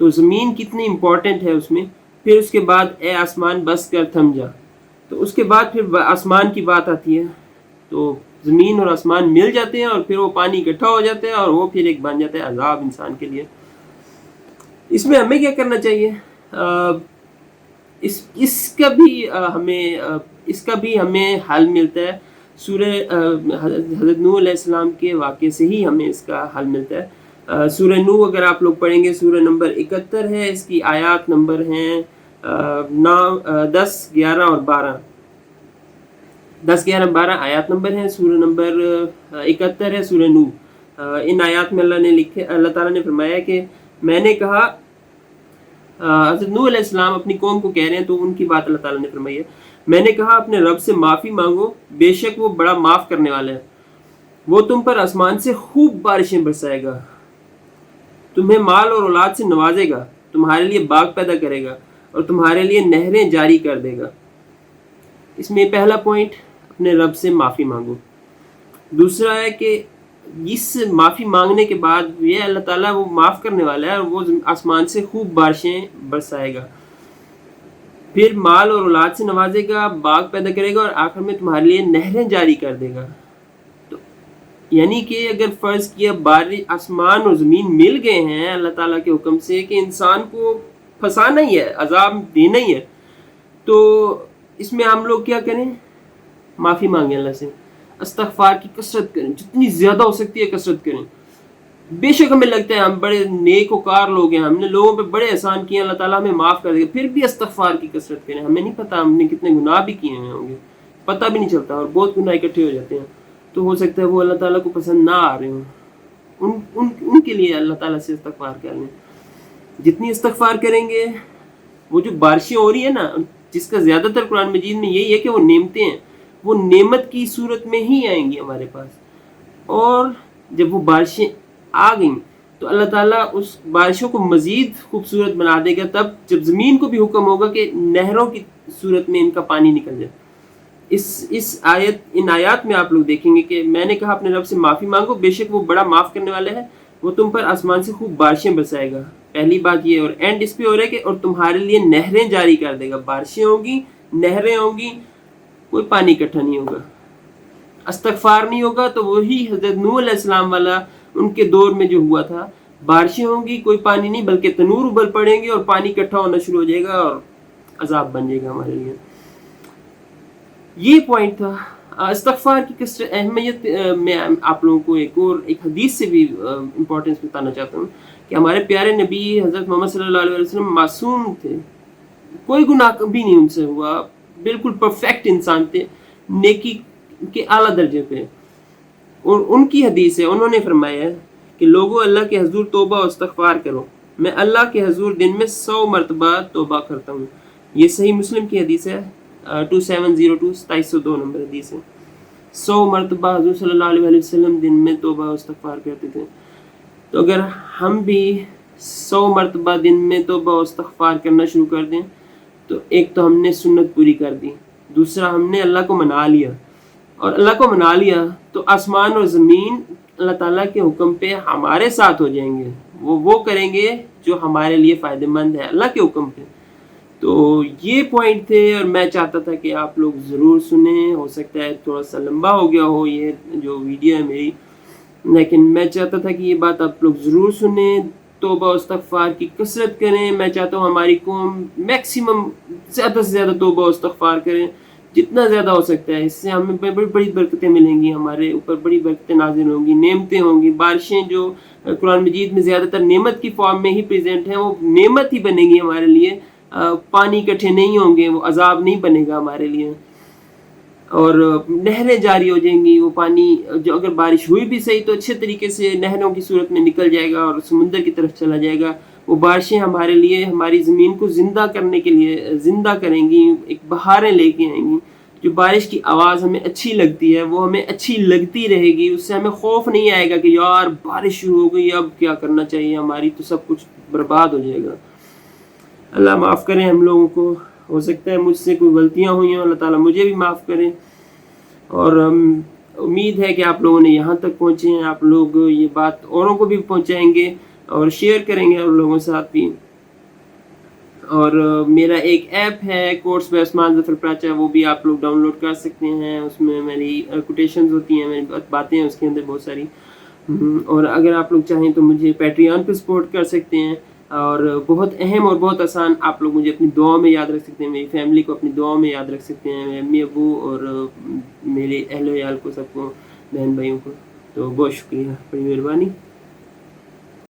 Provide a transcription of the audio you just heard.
تو زمین کتنی امپورٹنٹ ہے اس میں. پھر اس کے بعد اے آسمان بس کر تھم جا. تو اس کے بعد پھر آسمان کی بات آتی ہے. تو زمین اور آسمان مل جاتے ہیں اور پھر وہ پانی اکٹھا ہو جاتا ہے اور وہ پھر ایک بن جاتا ہے عذاب انسان کے لیے. اس میں ہمیں کیا کرنا چاہیے؟ اس کا بھی ہمیں حل ملتا ہے. سورہ حضرت نوح علیہ السلام کے واقعے سے ہی ہمیں اس کا حل ملتا ہے. سورہ نوح اگر آپ لوگ پڑھیں گے، سورہ نمبر 71 ہے، اس کی آیات نمبر ہیں 10، 11 اور 12. 10، 11، 12 آیات نمبر ہیں. سورہ نمبر 71 ہے سورہ نوح. ان آیات میں اللہ تعالیٰ نے فرمایا کہ میں نے کہا، حضرت نوح علیہ السلام اپنی قوم کو کہہ رہے ہیں تو ان کی بات اللہ تعالیٰ نے فرمائی ہے. میں نے کہا اپنے رب سے معافی مانگو، بے شک وہ بڑا معاف کرنے والا ہے. وہ تم پر آسمان سے خوب بارشیں برسائے گا، تمہیں مال اور اولاد سے نوازے گا، تمہارے لیے باغ پیدا کرے گا اور تمہارے لیے نہریں جاری کر دے گا. اس میں پہلا پوائنٹ، اپنے رب سے معافی مانگو. دوسرا ہے کہ اس معافی مانگنے کے بعد یہ اللہ تعالیٰ وہ معاف کرنے والا ہے اور وہ آسمان سے خوب بارشیں برسائے گا، پھر مال اور اولاد سے نوازے گا، باغ پیدا کرے گا اور آخر میں تمہارے لیے نہریں جاری کر دے گا. تو یعنی کہ اگر فرض کیا بارش، آسمان اور زمین مل گئے ہیں اللہ تعالیٰ کے حکم سے کہ انسان کو پھنسانا ہی ہے، عذاب دینا ہی ہے، تو اس میں ہم لوگ کیا کریں؟ معافی مانگیں اللہ سے، استغفار کی کثرت کریں، جتنی زیادہ ہو سکتی ہے کثرت کریں. بے شک ہمیں لگتا ہے ہم بڑے نیک وکار لوگ ہیں، ہم نے لوگوں پہ بڑے احسان کیے، اللہ تعالیٰ ہمیں معاف کر دے گا، پھر بھی استغفار کی کثرت کریں. ہمیں نہیں پتہ ہم نے کتنے گناہ بھی کیے ہوئے ہوں گے، پتہ بھی نہیں چلتا، اور بہت گناہ اکٹھے ہو جاتے ہیں. تو ہو سکتا ہے وہ اللہ تعالیٰ کو پسند نہ آ رہے ہوں، ان کے لیے اللہ تعالیٰ سے استغفار کر لیں. جتنی استغفار کریں گے، وہ جو بارشیں ہو رہی ہے نا، جس کا زیادہ تر قرآن مجید میں یہی ہے کہ وہ نعمتیں ہیں، وہ نعمت کی صورت میں ہی آئیں گی ہمارے پاس. اور جب وہ بارشیں آ گئیں تو اللہ تعالیٰ اس بارشوں کو مزید خوبصورت بنا دے گا، تب جب زمین کو بھی حکم ہوگا کہ نہروں کی صورت میں ان کا پانی نکل جائے. ان آیات میں آپ لوگ دیکھیں گے کہ میں نے کہا اپنے رب سے معافی مانگو، بے شک وہ بڑا معاف کرنے والا ہے، وہ تم پر آسمان سے خوب بارشیں برسائے گا. پہلی بات یہ، اور اینڈ اس پہ ہو رہا ہے کہ اور تمہارے لیے نہریں جاری کر دے گا. بارشیں ہوں گی، نہریں ہوں گی، کوئی پانی اکٹھا نہیں ہوگا. استغفار نہیں ہوگا تو وہی حضرت نوح علیہ السلام والا ان کے دور میں جو ہوا تھا، بارشیں ہوں گی، کوئی پانی نہیں بلکہ تنور ابل پڑیں گے اور پانی اکٹھا ہونا شروع ہو جائے گا اور عذاب بن جائے گا ہمارے لیے. یہ پوائنٹ تھا. استغفار کی کثرت اہمیت میں آپ لوگوں کو ایک حدیث سے بھی امپورٹنس بتانا چاہتا ہوں کہ ہمارے پیارے نبی حضرت محمد صلی اللہ علیہ وسلم معصوم تھے، کوئی گناہ بھی نہیں ان سے ہوا، بالکل پرفیکٹ انسان تھے، نیکی کے اعلیٰ درجے پہ. اور ان کی حدیث ہے، انہوں نے فرمایا ہے کہ لوگوں اللہ کے حضور توبہ و استغفار کرو، میں اللہ کے حضور دن میں 100 مرتبہ توبہ کرتا ہوں. یہ صحیح مسلم کی حدیث ہے، 2702 2702 نمبر حدیث ہے. 100 مرتبہ حضور صلی اللہ علیہ وسلم دن میں توبہ و استغفار کرتے تھے. تو اگر ہم بھی 100 مرتبہ دن میں توبہ و استغفار کرنا شروع کر دیں تو ایک تو ہم نے سنت پوری کر دی، دوسرا ہم نے اللہ کو منا لیا، اور اللہ کو منا لیا تو آسمان اور زمین اللہ تعالیٰ کے حکم پہ ہمارے ساتھ ہو جائیں گے، وہ کریں گے جو ہمارے لیے فائدہ مند ہے اللہ کے حکم پہ. تو یہ پوائنٹ تھے اور میں چاہتا تھا کہ آپ لوگ ضرور سنیں. ہو سکتا ہے تھوڑا سا لمبا ہو گیا ہو یہ جو ویڈیو ہے میری، لیکن میں چاہتا تھا کہ یہ بات آپ لوگ ضرور سنیں. توبہ و استغفار کی کثرت کریں. میں چاہتا ہوں ہماری قوم میکسیمم زیادہ سے زیادہ توبہ و استغفار کریں، جتنا زیادہ ہو سکتا ہے. اس سے ہمیں بڑی بڑی برکتیں ملیں گی، ہمارے اوپر بڑی برکتیں نازل ہوں گی، نعمتیں ہوں گی. بارشیں جو قرآن مجید میں زیادہ تر نعمت کی فارم میں ہی پریزنٹ ہیں، وہ نعمت ہی بنے گی ہمارے لیے. پانی اکٹھے نہیں ہوں گے، وہ عذاب نہیں بنے گا ہمارے لیے. اور نہریں جاری ہو جائیں گی. وہ پانی جو اگر بارش ہوئی بھی صحیح تو اچھے طریقے سے نہروں کی صورت میں نکل جائے گا اور سمندر کی طرف چلا جائے گا. وہ بارشیں ہمارے لیے ہماری زمین کو زندہ کرنے کے لیے زندہ کریں گی، ایک بہاریں لے کے آئیں گی. جو بارش کی آواز ہمیں اچھی لگتی ہے وہ ہمیں اچھی لگتی رہے گی. اس سے ہمیں خوف نہیں آئے گا کہ یار بارش شروع ہو گئی اب کیا کرنا چاہیے، ہماری تو سب کچھ برباد ہو جائے گا. اللہ معاف کریں ہم لوگوں کو. ہو سکتا ہے مجھ سے کوئی غلطیاں ہوئی ہیں، اللہ تعالیٰ مجھے بھی معاف کریں. اور امید ہے کہ آپ لوگوں نے یہاں تک پہنچے ہیں. آپ لوگ یہ بات اوروں کو بھی پہنچائیں گے اور شیئر کریں گے اور لوگوں کے ساتھ بھی. اور میرا ایک ایپ ہے کورس بائی عثمان ظفر پراچا، وہ بھی آپ لوگ ڈاؤن لوڈ کر سکتے ہیں. اس میں میری کوٹیشنز ہوتی ہیں، میری باتیں ہیں اس کے اندر بہت ساری. اور اگر آپ لوگ چاہیں تو مجھے پیٹریون پہ سپورٹ کر سکتے ہیں. اور بہت اہم اور بہت آسان، آپ لوگ مجھے اپنی دعاؤں میں یاد رکھ سکتے ہیں، میری فیملی کو اپنی دعاؤں میں یاد رکھ سکتے ہیں، میرے امی ابو اور میرے اہل و عیال کو، سب کو، بہن بھائیوں کو. تو بہت شکریہ، بڑی مہربانی.